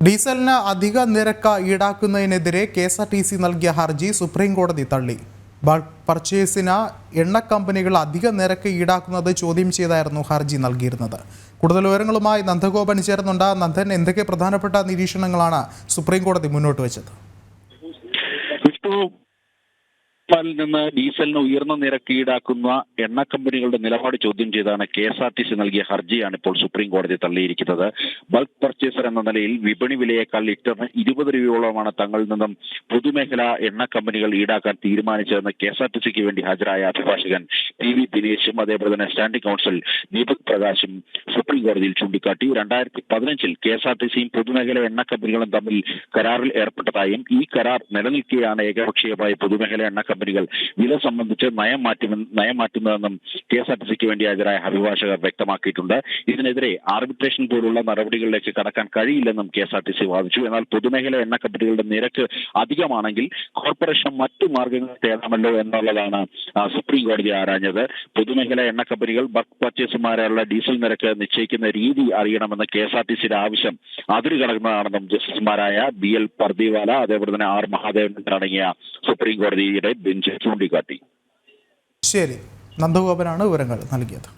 ഡീസലിന് അധിക നിരക്ക് ഈടാക്കുന്നതിനെതിരെ KSRTC നൽകിയ ഹർജി സുപ്രീം കോടതി തള്ളി. ബൾക്ക് പർച്ചേസിന് എണ്ണ കമ്പനികൾ അധിക നിരക്ക് ഈടാക്കുന്നത് ചോദ്യം ചെയ്തായിരുന്നു ഹർജി നൽകിയിരുന്നത്. കൂടുതൽ വിവരങ്ങളുമായി നന്ദഗോപൻ ചേർന്നുണ്ട്. നന്ദൻ, എന്തൊക്കെ പ്രധാനപ്പെട്ട നിരീക്ഷണങ്ങളാണ് സുപ്രീം കോടതി മുന്നോട്ട് വെച്ചത്? നിന്ന് ഡീസലിന് ഉയർന്ന നിരക്ക് ഈടാക്കുന്ന എണ്ണ കമ്പനികളുടെ നിലപാട് ചോദ്യം ചെയ്താണ് KSRTC നൽകിയ ഹർജിയാണ് ഇപ്പോൾ സുപ്രീം കോടതി തള്ളിയിരിക്കുന്നത്. ബൾക്ക് പർച്ചേസർ എന്ന നിലയിൽ വിപണി വിലയേക്കാൾ ലിറ്ററിന് 20 രൂപയോളമാണ് തങ്ങളിൽ നിന്നും പൊതുമേഖലാ എണ്ണ കമ്പനികൾ ഈടാക്കാൻ തീരുമാനിച്ചതെന്ന് KSRTCക്ക് വേണ്ടി ഹാജരായ അഭിഭാഷകൻ PV ദിനേശും അതേപോലെ തന്നെ സ്റ്റാൻഡിംഗ് കൗൺസിൽ ദീപക് പ്രകാശും സുപ്രീം കോടതിയിൽ ചൂണ്ടിക്കാട്ടി. 2015 KSRTCയും പൊതുമേഖലാ എണ്ണ കമ്പനികളും തമ്മിൽ കരാറിൽ ഏർപ്പെട്ടതായും ഈ കരാർ നിലനിൽക്കെയാണ് ഏകപക്ഷീയമായി പൊതുമേഖലാ എണ്ണ കമ്പനികൾ വില സംബന്ധിച്ച് നയം മാറ്റുന്നതെന്നും KSRTCക്ക് വേണ്ടി ഹാജരായ അഭിഭാഷകർ വ്യക്തമാക്കിയിട്ടുണ്ട്. ഇതിനെതിരെ ആർബിട്രേഷൻ പോലുള്ള നടപടികളിലേക്ക് കടക്കാൻ കഴിയില്ലെന്നും KSRTC വാദിച്ചു. എന്നാൽ പൊതുമേഖലാ എണ്ണ കമ്പനികളുടെ നിരക്ക് അധികമാണെങ്കിൽ കോർപ്പറേഷൻ മറ്റു മാർഗങ്ങൾ തേടാമല്ലോ എന്നുള്ളതാണ് സുപ്രീം കോടതി ആരാഞ്ഞത്. പൊതുമേഖലാ എണ്ണ കമ്പനികൾ ബൾക്ക് പർച്ചേസുമാരുള്ള ഡീസൽ നിരക്ക് നിശ്ചയിക്കുന്ന രീതി അറിയണമെന്ന് KSRTCയുടെ ആവശ്യം അതിരുകടക്കുന്നതാണെന്നും ജസ്റ്റിസുമാരായ BL പർദിവാല അതേപോലെ തന്നെ R മഹാദേവൻ അടങ്ങിയ സുപ്രീം കോടതിയുടെ ബെഞ്ച് ചൂണ്ടിക്കാട്ടി. ശരി, നന്ദഗോപനാണ് വിവരങ്ങൾ നൽകിയത്.